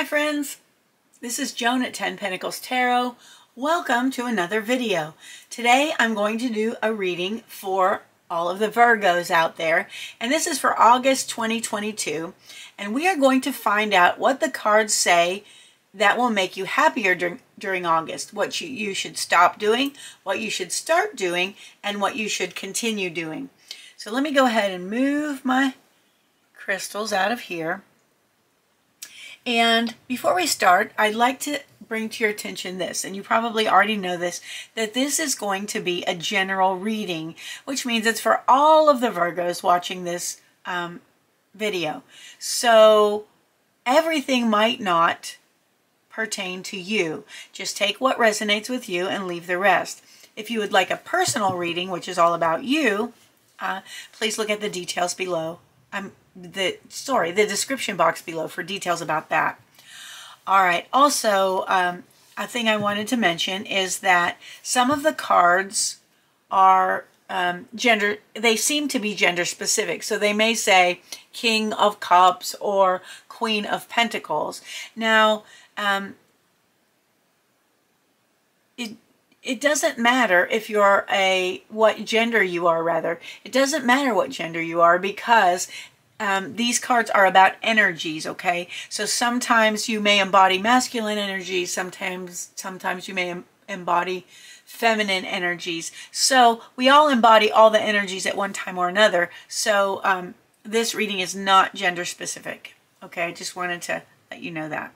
Hi friends, this is Joan at 10 Pentacles Tarot. Welcome to another video. Today I'm going to do a reading for all of the Virgos out there, and this is for August 2022, and we are going to find out what the cards say that will make you happier during August, what you should stop doing, what you should start doing, and what you should continue doing. So let me go ahead and move my crystals out of here. And before we start, I'd like to bring to your attention this, and you probably already know this, that this is going to be a general reading, which means it's for all of the Virgos watching this video. So everything might not pertain to you. Just take what resonates with you and leave the rest. If you would like a personal reading, which is all about you, please look at the details below. The description box below for details about that. All right. Also, a thing I wanted to mention is that some of the cards are they seem to be gender specific. So they may say King of Cups or Queen of Pentacles. Now, it doesn't matter if you're what gender you are, rather. It doesn't matter what gender you are, because these cards are about energies, okay? So sometimes you may embody masculine energies, sometimes you may embody feminine energies. So we all embody all the energies at one time or another. So this reading is not gender specific, okay? I just wanted to let you know that.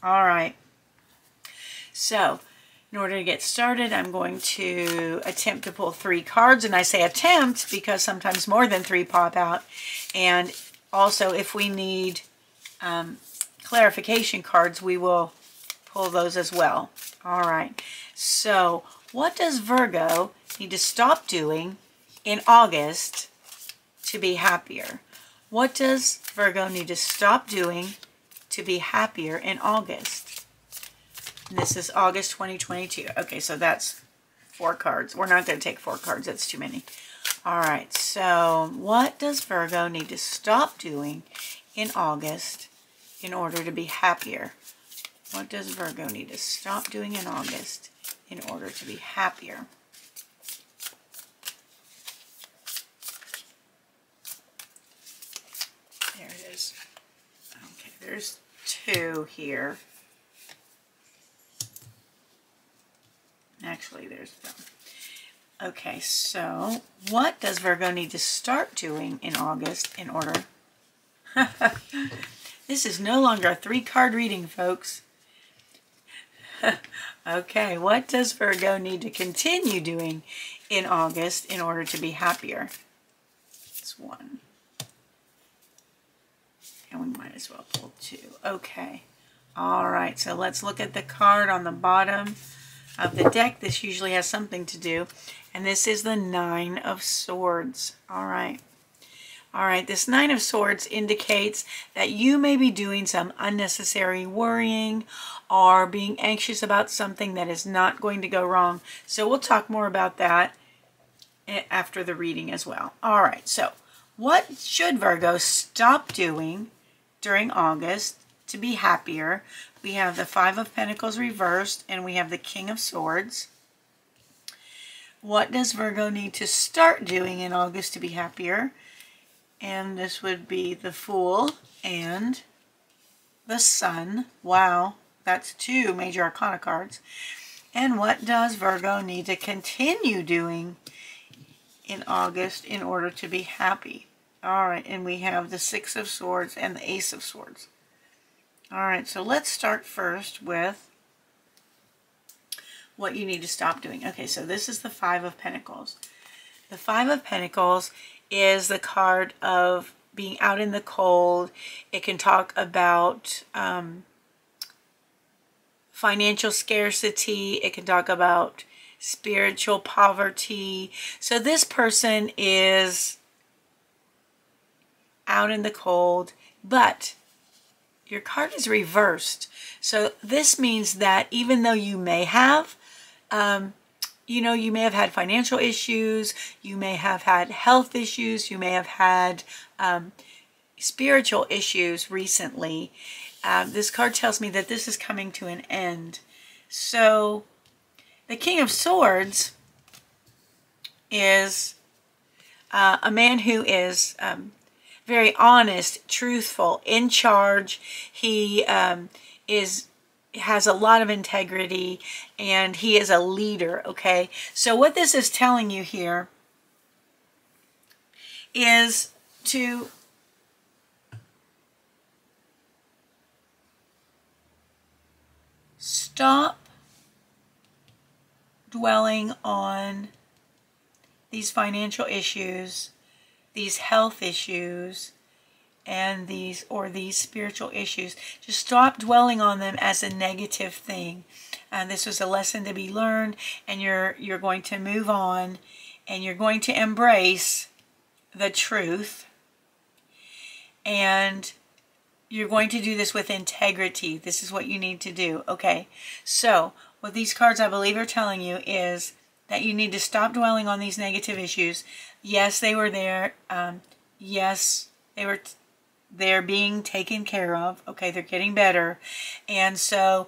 All right. So in order to get started, I'm going to attempt to pull 3 cards. And I say attempt because sometimes more than 3 pop out. And also, if we need clarification cards, we will pull those as well. All right. So what does Virgo need to stop doing in August to be happier? What does Virgo need to stop doing to be happier in August? This is August 2022. Okay, so that's 4 cards. We're not going to take 4 cards. That's too many. All right, so what does Virgo need to stop doing in August in order to be happier? What does Virgo need to stop doing in August in order to be happier? There it is. Okay, there's 2 here. Actually, there's them. Okay, so what does Virgo need to start doing in August in order? This is no longer a 3-card reading, folks. Okay, what does Virgo need to continue doing in August in order to be happier? It's 1. And we might as well pull 2. Okay. All right, so let's look at the card on the bottom of the deck. This usually has something to do, and this is the 9 of Swords. All right, this 9 of Swords indicates that you may be doing some unnecessary worrying or being anxious about something that is not going to go wrong. So we'll talk more about that after the reading as well. All right, so what should Virgo stop doing during August to be happier? We have the 5 of Pentacles reversed, and we have the King of Swords. What does Virgo need to start doing in August to be happier? And this would be the Fool and the Sun. Wow, that's 2 major arcana cards. And what does Virgo need to continue doing in August in order to be happy? All right, and we have the 6 of Swords and the Ace of Swords. All right, so let's start first with what you need to stop doing. Okay, so this is the 5 of Pentacles. The 5 of Pentacles is the card of being out in the cold. It can talk about financial scarcity. It can talk about spiritual poverty. So this person is out in the cold, but your card is reversed. So this means that even though you may have, you may have had financial issues, you may have had health issues, you may have had spiritual issues recently, this card tells me that this is coming to an end. So the King of Swords is a man who is very honest, truthful, in charge. He has a lot of integrity, and he is a leader, okay? So what this is telling you here is to stop dwelling on these financial issues, these health issues, and these spiritual issues. Just stop dwelling on them as a negative thing. This was a lesson to be learned, and you're going to move on, and you're going to embrace the truth, and you're going to do this with integrity. This is what you need to do, okay? So what these cards, I believe, are telling you is that you need to stop dwelling on these negative issues. Yes, they were there. Yes, they're being taken care of. Okay, they're getting better. And so,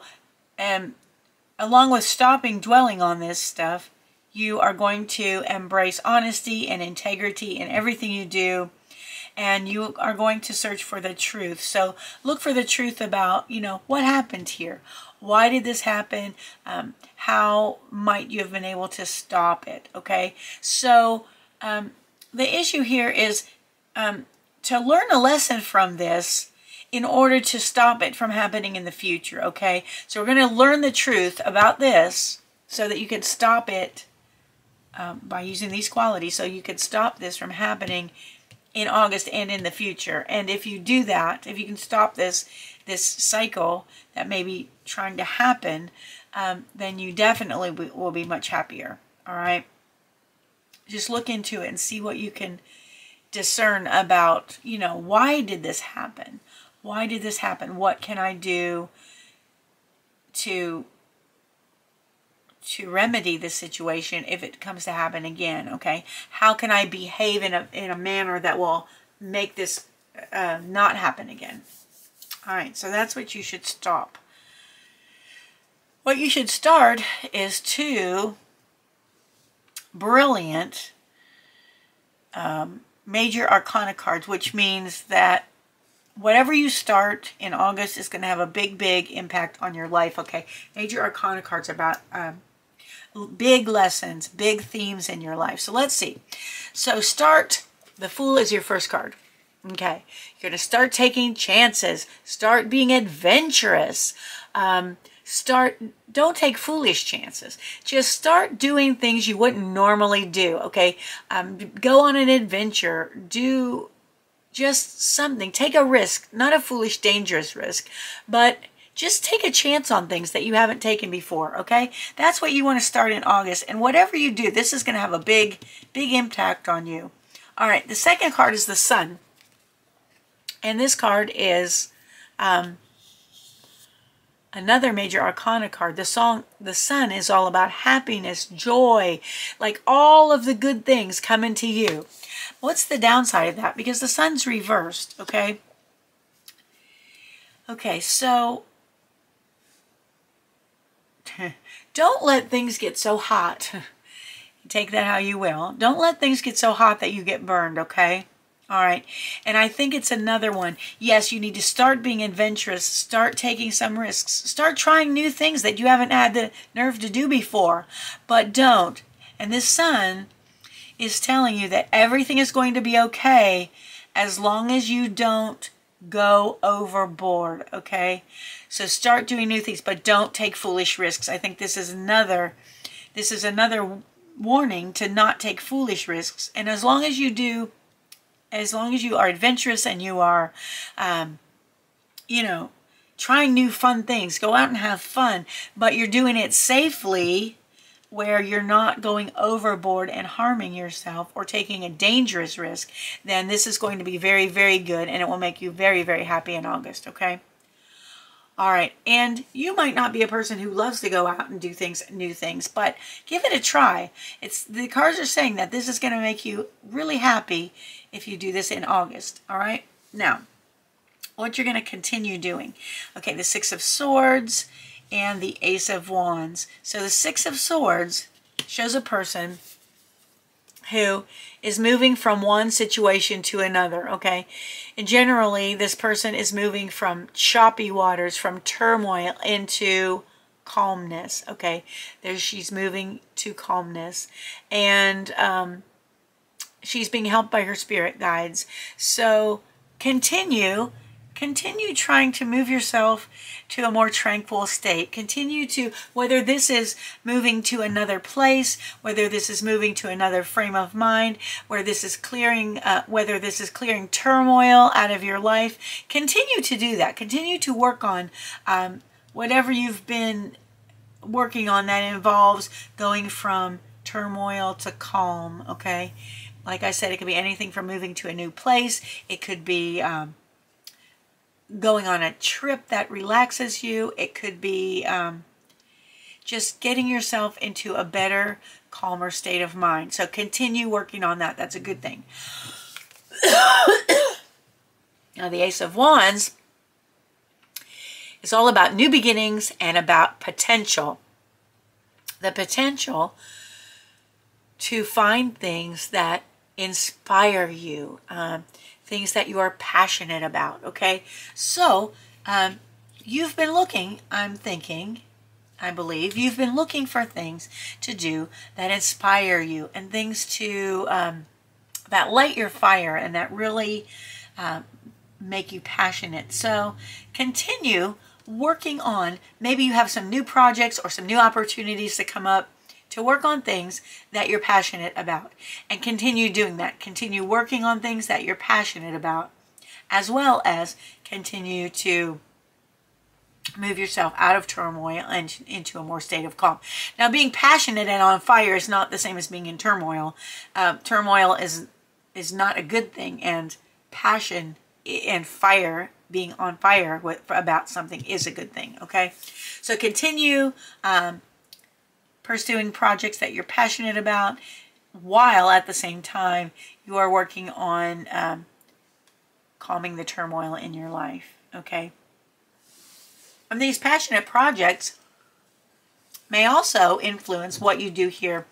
along with stopping dwelling on this stuff, you are going to embrace honesty and integrity in everything you do. And you are going to search for the truth. So look for the truth about, what happened here. Why did this happen? How might you have been able to stop it? Okay, so the issue here is to learn a lesson from this in order to stop it from happening in the future. Okay, so we're going to learn the truth about this so that you can stop it by using these qualities, so you can stop this from happening in August and in the future. And if you do that, if you can stop this cycle that may be trying to happen, then you definitely will be much happier. All right, just look into it and see what you can discern about, why did this happen? Why did this happen? What can I do to remedy this situation if it comes to happen again? Okay, how can I behave in a manner that will make this not happen again? All right, so that's what you should stop. What you should start is 2 brilliant major arcana cards, which means that whatever you start in August is going to have a big impact on your life. Okay, major arcana cards about big lessons, big themes in your life. So let's see. So start, the Fool is your first card. Okay, you're going to start taking chances, start being adventurous, don't take foolish chances. Just start doing things you wouldn't normally do, okay? Go on an adventure, do just something, take a risk, not a foolish, dangerous risk, but just take a chance on things that you haven't taken before, okay? That's what you want to start in August, and whatever you do, this is going to have a big impact on you. All right, the second card is the Sun. And this card is another major arcana card. The Sun is all about happiness, joy, like all of the good things coming to you. What's the downside of that? Because the Sun's reversed, okay? Okay, so don't let things get so hot. Take that how you will. Don't let things get so hot that you get burned, okay? All right, and I think it's another one. Yes, you need to start being adventurous, start taking some risks, start trying new things that you haven't had the nerve to do before, but don't. And this Sun is telling you that everything is going to be okay as long as you don't go overboard, okay? So start doing new things, but don't take foolish risks. I think this is another warning to not take foolish risks. And as long as you do, as long as you are adventurous and you are, trying new fun things, go out and have fun, but you're doing it safely where you're not going overboard and harming yourself or taking a dangerous risk, then this is going to be very, very good, and it will make you very, very happy in August, okay? All right, and you might not be a person who loves to go out and do new things, but give it a try. The cards are saying that this is going to make you really happy if you do this in August, all right? Now, what you're going to continue doing. Okay, the Six of Swords and the Ace of Wands. So the Six of Swords shows a person who is moving from one situation to another, okay? And generally, this person is moving from choppy waters, from turmoil into calmness, okay? She's moving to calmness. And she's being helped by her spirit guides. So continue trying to move yourself to a more tranquil state. Continue to, whether this is moving to another place, whether this is moving to another frame of mind, whether this is clearing turmoil out of your life, continue to do that. Continue to work on whatever you've been working on that involves going from turmoil to calm, okay? Like I said, it could be anything from moving to a new place. It could be going on a trip that relaxes you. It could be just getting yourself into a better, calmer state of mind. So continue working on that. That's a good thing. Now, the Ace of Wands is all about new beginnings and about potential. The potential to find things that inspire you, things that you are passionate about, okay? So, you've been looking, I believe, you've been looking for things to do that inspire you and things to, that light your fire and that really make you passionate. So, continue working on, maybe you have some new projects or some new opportunities to come up to work on things that you're passionate about, and continue doing that. Continue working on things that you're passionate about, as well as continue to move yourself out of turmoil and into a more state of calm. Now, being passionate and on fire is not the same as being in turmoil. Turmoil is not a good thing, and passion and fire, being on fire about something, is a good thing, okay? So continue pursuing projects that you're passionate about, while at the same time you are working on calming the turmoil in your life, okay? And these passionate projects may also influence what you do here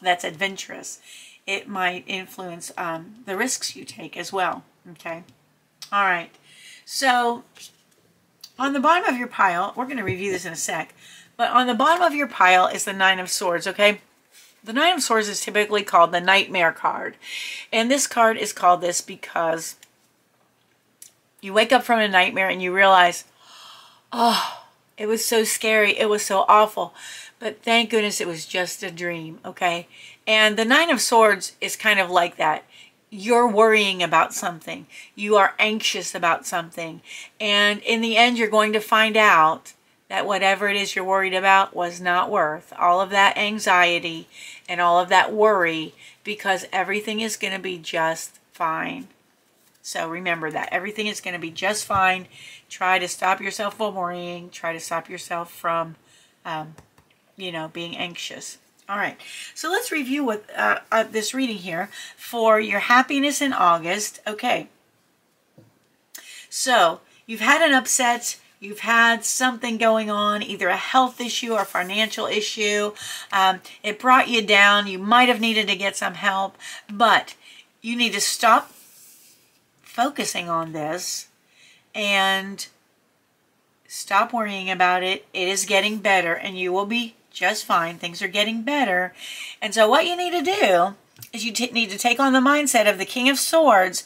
that's adventurous. It might influence the risks you take as well, okay? All right, so on the bottom of your pile, we're going to review this in a sec, but on the bottom of your pile is the Nine of Swords, okay? The Nine of Swords is typically called the Nightmare card. And this card is called this because you wake up from a nightmare and you realize, oh, it was so scary, it was so awful, but thank goodness it was just a dream, okay? And the Nine of Swords is kind of like that. You're worrying about something. You are anxious about something. And in the end, you're going to find out that whatever it is you're worried about was not worth all of that anxiety and all of that worry, because everything is going to be just fine. So remember that. Everything is going to be just fine. Try to stop yourself from worrying. Try to stop yourself from, being anxious. All right. So let's review what this reading here for your happiness in August. Okay. So you've had an upset. You've had something going on, either a health issue or financial issue. It brought you down. You might have needed to get some help, but you need to stop focusing on this and stop worrying about it. It is getting better, and you will be just fine. Things are getting better. And so what you need to do is you need to take on the mindset of the King of Swords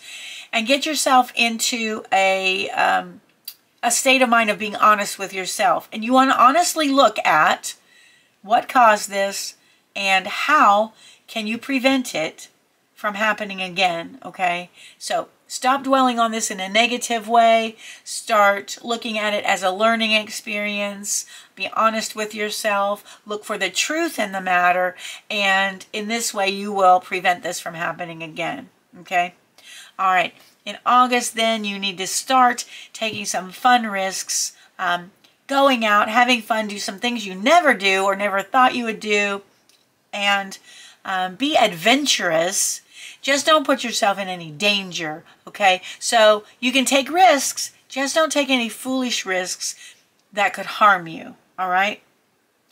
and get yourself into a state of mind of being honest with yourself. And you want to honestly look at what caused this and how can you prevent it from happening again, okay? So stop dwelling on this in a negative way. Start looking at it as a learning experience. Be honest with yourself. Look for the truth in the matter. And in this way, you will prevent this from happening again, okay? All right. In August, then, you need to start taking some fun risks, going out, having fun, do some things you never do or never thought you would do, and be adventurous. Just don't put yourself in any danger, okay? So you can take risks, Just don't take any foolish risks that could harm you, all right?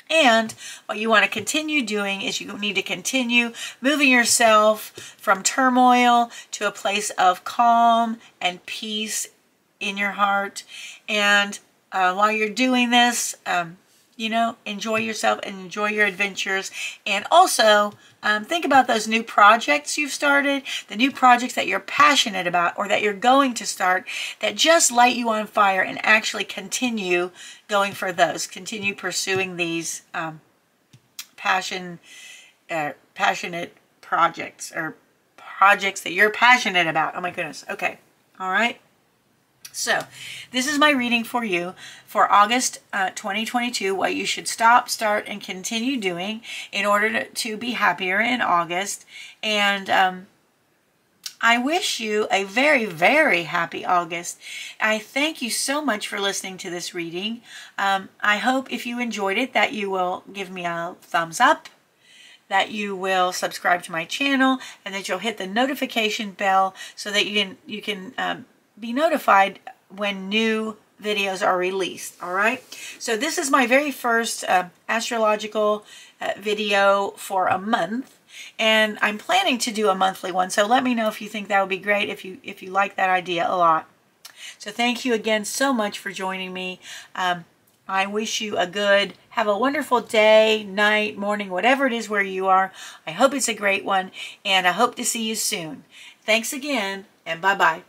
And what you want to continue doing is you need to continue moving yourself from turmoil to a place of calm and peace in your heart. And while you're doing this, you know, enjoy yourself and enjoy your adventures. And also think about those new projects you've started, the new projects that you're passionate about or that you're going to start that just light you on fire, and actually continue going for those. Continue pursuing these passionate projects, or projects that you're passionate about. Oh my goodness. Okay. All right. So this is my reading for you for August 2022, what you should stop, start, and continue doing in order to be happier in August. And I wish you a very, very happy August. I thank you so much for listening to this reading. I hope if you enjoyed it that you will give me a thumbs up, that you will subscribe to my channel, and that you'll hit the notification bell so that you can be notified when new videos are released. All right, so this is my very first astrological video for a month, and I'm planning to do a monthly one, so let me know if you think that would be great, if you like that idea a lot. So thank you again so much for joining me. I wish you have a wonderful day, night, morning, whatever it is where you are. I hope it's a great one, and I hope to see you soon. Thanks again, and bye-bye.